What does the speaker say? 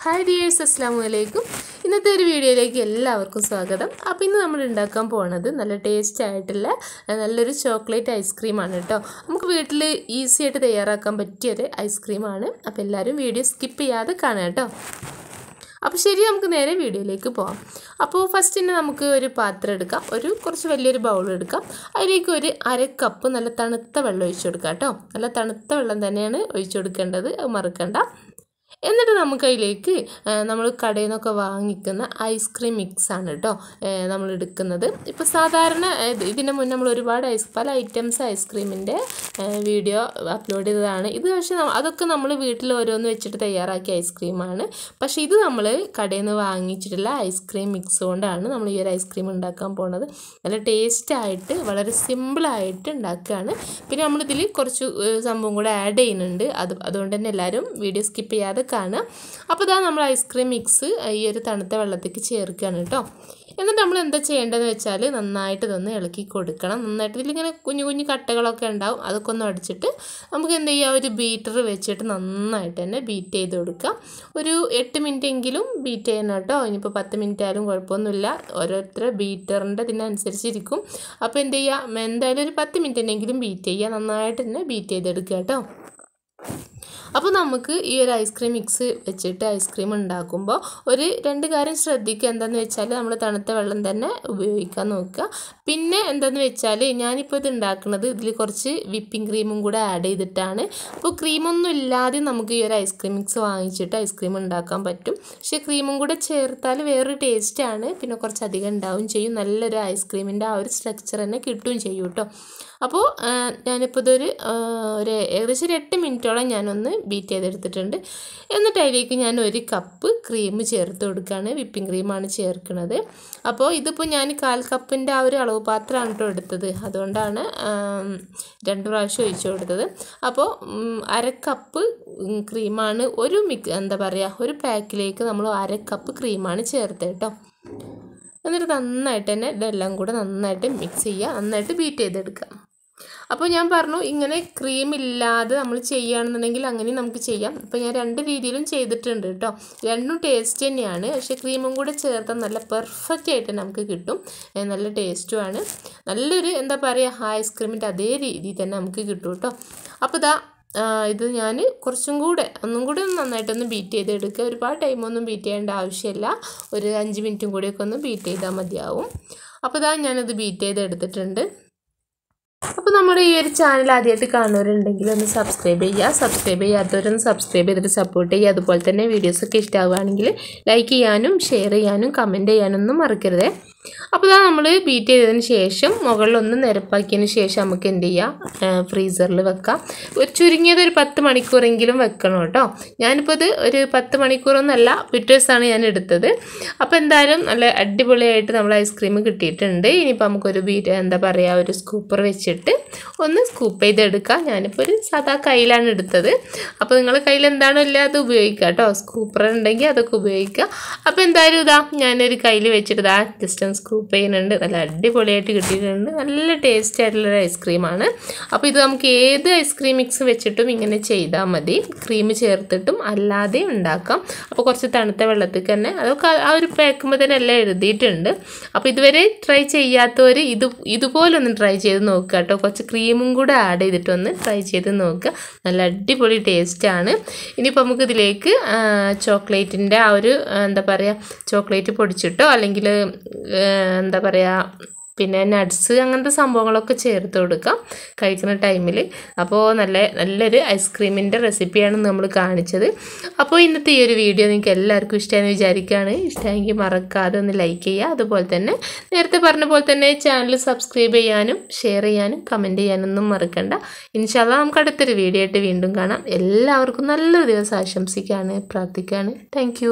Hi dears, അസ്സലാമു അലൈക്കും. ഇന്നത്തെ ഒരു വീഡിയോയിലേക്ക് എല്ലാവർക്കും സ്വാഗതം. അപ്പോൾ ഇന്ന് നമ്മൾ ഉണ്ടാക്കാൻ പോകുന്നത് നല്ല ടേസ്റ്റ് ആയിട്ടുള്ള നല്ലൊരു ചോക്ലേറ്റ് ഐസ്ക്രീമാണ് കേട്ടോ. നമുക്ക് വീട്ടിൽ ഈസി ആയിട്ട് തയ്യാറാക്കാൻ പറ്റിയൊരു ഐസ്ക്രീമാണ്. അപ്പോൾ എല്ലാവരും വീഡിയോ സ്കിപ്പ് ചെയ്യാതെ കാണുക കേട്ടോ. അപ്പോൾ ശരി, നമുക്ക് നേരെ വീഡിയോയിലേക്ക് പോകാം. അപ്പോൾ ഫസ്റ്റ് തന്നെ നമുക്ക് ഒരു പാത്രം എടുക്കാം, കുറച്ച് വലിയൊരു ബൗൾ എടുക്കാം. അതിലേക്ക് ഒരു 1/2 കപ്പ് നല്ല തണുത്ത വെള്ളം ഒഴിച്ചു കൊടുക്കാം കേട്ടോ. നല്ല തണുത്ത വെള്ളം തന്നെയാണ് ഒഴിച്ചു കൊടുക്കേണ്ടത്, അത് മറക്കണ്ട. എന്നിട്ട് നമുക്ക് അതിലേക്ക് നമ്മൾ കടയിൽ നിന്നൊക്കെ വാങ്ങിക്കുന്ന ഐസ്ക്രീം മിക്സ് ആണ് കേട്ടോ നമ്മൾ എടുക്കുന്നത്. ഇപ്പോൾ സാധാരണ ഇതിന് മുന്നേ നമ്മൾ ഒരുപാട് പല ഐറ്റംസ് ഐസ്ക്രീമിൻ്റെ വീഡിയോ അപ്ലോഡ് ചെയ്തതാണ്. ഇത് പക്ഷേ അതൊക്കെ നമ്മൾ വീട്ടിൽ ഓരോന്ന് വെച്ചിട്ട് തയ്യാറാക്കിയ ഐസ്ക്രീമാണ്. പക്ഷേ ഇത് നമ്മൾ കടയിൽ നിന്ന് വാങ്ങിച്ചിട്ടുള്ള ഐസ്ക്രീം മിക്സ് കൊണ്ടാണ് നമ്മൾ ഈ ഒരു ഐസ്ക്രീം ഉണ്ടാക്കാൻ പോകുന്നത്. നല്ല ടേസ്റ്റായിട്ട് വളരെ സിമ്പിളായിട്ട് ഉണ്ടാക്കുകയാണ്. പിന്നെ നമ്മളിതിൽ കുറച്ച് സംഭവം കൂടെ ആഡ് ചെയ്യുന്നുണ്ട്. അതുകൊണ്ട് തന്നെ എല്ലാവരും വീഡിയോ സ്കിപ്പ് ചെയ്യാതെ കാണുക. അപ്പോൾ ഇതാ നമ്മൾ ഐസ്ക്രീം മിക്സ് ഈ ഒരു തണുത്ത വെള്ളത്തേക്ക് ചേർക്കുകയാണ് കേട്ടോ. എന്നിട്ട് നമ്മൾ എന്താ ചെയ്യേണ്ടതെന്ന് വെച്ചാൽ നന്നായിട്ട് ഇതൊന്ന് ഇളക്കി കൊടുക്കണം. നന്നായിട്ട് ഇതിലിങ്ങനെ കുഞ്ഞു കുഞ്ഞു കട്ടകളൊക്കെ ഉണ്ടാവും, അതൊക്കെ ഒന്ന് അടിച്ചിട്ട് നമുക്ക് എന്ത് ചെയ്യുക, ഒരു ബീറ്റർ വെച്ചിട്ട് നന്നായിട്ട് തന്നെ ബീറ്റ് ചെയ്ത് കൊടുക്കാം. ഒരു 8 മിനിറ്റ് എങ്കിലും ബീറ്റ് ചെയ്യണം കേട്ടോ. ഇനിയിപ്പോൾ 10 മിനിറ്റ് ആയാലും കുഴപ്പമൊന്നുമില്ല, ഓരോരുത്തരുടെ ബീറ്ററിൻ്റെ ഇതിനനുസരിച്ചിരിക്കും. അപ്പോൾ എന്ത് ചെയ്യുക, എന്തായാലും ഒരു 10 മിനിറ്റിനെങ്കിലും ബീറ്റ് ചെയ്യുക, നന്നായിട്ട് തന്നെ ബീറ്റ് ചെയ്തെടുക്കുക കേട്ടോ. അപ്പോൾ നമുക്ക് ഈ ഒരു ഐസ്ക്രീം മിക്സ് വെച്ചിട്ട് ഐസ്ക്രീം ഉണ്ടാക്കുമ്പോൾ ഒരു 2 കാര്യം ശ്രദ്ധിക്കുക. എന്താണെന്ന് വെച്ചാൽ നമ്മൾ തണുത്ത വെള്ളം തന്നെ ഉപയോഗിക്കാൻ നോക്കുക. പിന്നെ എന്താണെന്ന് വെച്ചാൽ ഞാനിപ്പോൾ ഇത് ഉണ്ടാക്കുന്നത് ഇതിൽ കുറച്ച് വിപ്പിംഗ് ക്രീമും കൂടെ ആഡ് ചെയ്തിട്ടാണ്. അപ്പോൾ ക്രീമൊന്നും ഇല്ലാതെ നമുക്ക് ഈ ഒരു ഐസ്ക്രീം മിക്സ് വാങ്ങിച്ചിട്ട് ഐസ്ക്രീം ഉണ്ടാക്കാൻ പറ്റും. പക്ഷേ ക്രീമും കൂടെ ചേർത്താൽ വേറൊരു ടേസ്റ്റാണ്, പിന്നെ കുറച്ചധികം ഉണ്ടാവും ചെയ്യും. നല്ലൊരു ഐസ്ക്രീമിൻ്റെ ആ ഒരു സ്ട്രക്ചർ തന്നെ കിട്ടുകയും ചെയ്യും കേട്ടോ. അപ്പോൾ ഞാനിപ്പോൾ ഇതൊരു ഏകദേശം ഒരു 8 മിനിറ്റോളം ഞാനൊന്ന് ബീറ്റ് ചെയ്തെടുത്തിട്ടുണ്ട്. എന്നിട്ട് അതിലേക്ക് ഞാൻ 1 കപ്പ് ക്രീം ചേർത്ത് കൊടുക്കുകയാണ്. വിപ്പിംഗ് ക്രീമാണ് ചേർക്കുന്നത്. അപ്പോൾ ഇതിപ്പോൾ ഞാൻ 1/4 കപ്പിൻ്റെ ആ ഒരു അളവ് പാത്രമാണ് കേട്ടോ എടുത്തത്, അതുകൊണ്ടാണ് 2 പ്രാവശ്യം ഒഴിച്ചു കൊടുത്തത്. അപ്പോൾ 1/2 കപ്പ് ക്രീമാണ് ഒരു പാക്കിലേക്ക് നമ്മൾ 1/2 കപ്പ് ക്രീമാണ് ചേർത്തത് കേട്ടോ. എന്നിട്ട് നന്നായിട്ട് തന്നെ ഇതെല്ലാം കൂടെ നന്നായിട്ട് മിക്സ് ചെയ്യുക, നന്നായിട്ട് ബീറ്റ് ചെയ്തെടുക്കുക. അപ്പോൾ ഞാൻ പറഞ്ഞു, ഇങ്ങനെ ക്രീം ഇല്ലാതെ നമ്മൾ ചെയ്യുകയാണെന്നുണ്ടെങ്കിൽ അങ്ങനെ നമുക്ക് ചെയ്യാം. അപ്പോൾ ഞാൻ 2 രീതിയിലും ചെയ്തിട്ടുണ്ട് കേട്ടോ. രണ്ടും ടേസ്റ്റ് തന്നെയാണ്, പക്ഷേ ക്രീമും കൂടെ ചേർത്താൽ നല്ല പെർഫെക്റ്റ് ആയിട്ട് നമുക്ക് കിട്ടും. നല്ല ടേസ്റ്റുമാണ്, നല്ലൊരു ഐസ്ക്രീമിൻ്റെ അതേ രീതിയിൽ തന്നെ നമുക്ക് കിട്ടും കേട്ടോ. അപ്പോൾ ഇത് ഞാൻ ഒന്നും കൂടെ നന്നായിട്ടൊന്ന് ബീറ്റ് ചെയ്തെടുക്കുക. ഒരുപാട് ടൈമൊന്നും ബീറ്റ് ചെയ്യേണ്ട ആവശ്യമില്ല, ഒരു 5 മിനിറ്റും കൂടിയൊക്കെ ഒന്ന് ബീറ്റ് ചെയ്താൽ മതിയാവും. അപ്പോൾ ഞാനിത് ബീറ്റ് ചെയ്തെടുത്തിട്ടുണ്ട്. അപ്പോൾ നമ്മുടെ ഈ ഒരു ചാനൽ ആദ്യമായിട്ട് കാണുന്നവരുണ്ടെങ്കിൽ ഒന്ന് സബ്സ്ക്രൈബ് ചെയ്യാത്തവരൊന്ന് സബ്സ്ക്രൈബ് ചെയ്തിട്ട് സപ്പോർട്ട് ചെയ്യുക. അതുപോലെ തന്നെ വീഡിയോസൊക്കെ ഇഷ്ടമാവുകയാണെങ്കിൽ ലൈക്ക് ചെയ്യാനും ഷെയർ ചെയ്യാനും കമൻറ്റ് ചെയ്യാനൊന്നും മറക്കരുത്. അപ്പോൾ നമ്മൾ ബീറ്റ് ചെയ്തതിന് ശേഷം മുകളിലൊന്ന് നിരപ്പാക്കിയതിന് ശേഷം നമുക്ക് എന്ത് ചെയ്യാം, ഫ്രീസറിൽ വെക്കാം. ചുരുങ്ങിയത് ഒരു 10 മണിക്കൂറെങ്കിലും വെക്കണം കേട്ടോ. ഞാനിപ്പോൾ ഇത് ഒരു 10 മണിക്കൂറൊന്നുമല്ല, പിറ്റേഴ്സാണ് ഞാൻ എടുത്തത്. അപ്പോൾ എന്തായാലും നല്ല അടിപൊളിയായിട്ട് നമ്മൾ ഐസ്ക്രീം കിട്ടിയിട്ടുണ്ട്. ഇനിയിപ്പോൾ നമുക്കൊരു ഒരു സ്കൂപ്പർ വെച്ചിട്ട് ഒന്ന് സ്കൂപ്പ് ചെയ്തെടുക്കാം. ഞാനിപ്പോൾ ഒരു സാധാ കയ്യിലാണ് എടുത്തത്. അപ്പോൾ നിങ്ങളുടെ കയ്യിൽ എന്താണോ ഇല്ല അത് ഉപയോഗിക്കുക കേട്ടോ. സ്കൂപ്പർ ഉണ്ടെങ്കിൽ അതൊക്കെ ഉപയോഗിക്കുക. അപ്പോൾ എന്തായാലും ഞാനൊരു കയ്യിൽ വെച്ചിട്ട് ജസ്റ്റ് സ്കൂപ്പ് ചെയ്യുന്നുണ്ട്. നല്ല അടിപൊളിയായിട്ട് കിട്ടിയിട്ടുണ്ട്. നല്ല ടേസ്റ്റ് ആയിട്ടുള്ളൊരു ഐസ്ക്രീമാണ്. അപ്പോൾ ഇത് നമുക്ക് ഏത് ഐസ്ക്രീം മിക്സ് വെച്ചിട്ടും ഇങ്ങനെ ചെയ്താൽ മതി. ക്രീം ചേർത്തിട്ടും അല്ലാതെ ഉണ്ടാക്കാം. അപ്പോൾ കുറച്ച് തണുത്ത വെള്ളത്തിൽ തന്നെ അതൊക്കെ ആ ഒരു പാക്കുമ്പോൾ തന്നെ എല്ലാം എഴുതിയിട്ടുണ്ട്. അപ്പോൾ ഇതുവരെ ട്രൈ ചെയ്യാത്തവർ ഇതുപോലൊന്ന് ട്രൈ ചെയ്ത് നോക്കുക കേട്ടോ. കുറച്ച് ക്രീമും കൂടെ ആഡ് ചെയ്തിട്ടൊന്ന് ട്രൈ ചെയ്ത് നോക്കുക. നല്ല അടിപൊളി ടേസ്റ്റാണ്. ഇനിയിപ്പോൾ നമുക്കിതിലേക്ക് ചോക്ലേറ്റിൻ്റെ ആ ഒരു ചോക്ലേറ്റ് പൊടിച്ചിട്ടോ അല്ലെങ്കിൽ പിന്നെ നട്ട്സ് അങ്ങനത്തെ സംഭവങ്ങളൊക്കെ ചേർത്ത് കൊടുക്കാം കഴിക്കുന്ന ടൈമിൽ. അപ്പോൾ നല്ലൊരു ഐസ്ക്രീമിൻ്റെ റെസിപ്പിയാണ് നമ്മൾ കാണിച്ചത്. അപ്പോൾ ഇന്നത്തെ ഈ ഒരു വീഡിയോ നിങ്ങൾക്ക് എല്ലാവർക്കും ഇഷ്ടമായെന്ന് വിചാരിക്കുകയാണ്. ഇഷ്ടമെങ്കിൽ മറക്കാതെ ഒന്ന് ലൈക്ക് ചെയ്യുക. അതുപോലെ തന്നെ നേരത്തെ പറഞ്ഞ പോലെ തന്നെ ചാനൽ സബ്സ്ക്രൈബ് ചെയ്യാനും ഷെയർ ചെയ്യാനും കമൻറ്റ് ചെയ്യാനൊന്നും മറക്കണ്ട. ഇൻഷാ അല്ലാഹ് നമുക്ക് അടുത്തൊരു വീഡിയോ ആയിട്ട് വീണ്ടും കാണാം. എല്ലാവർക്കും നല്ലൊരു ദിവസം ആശംസിക്കുകയാണ്, പ്രാർത്ഥിക്കുകയാണ്. താങ്ക്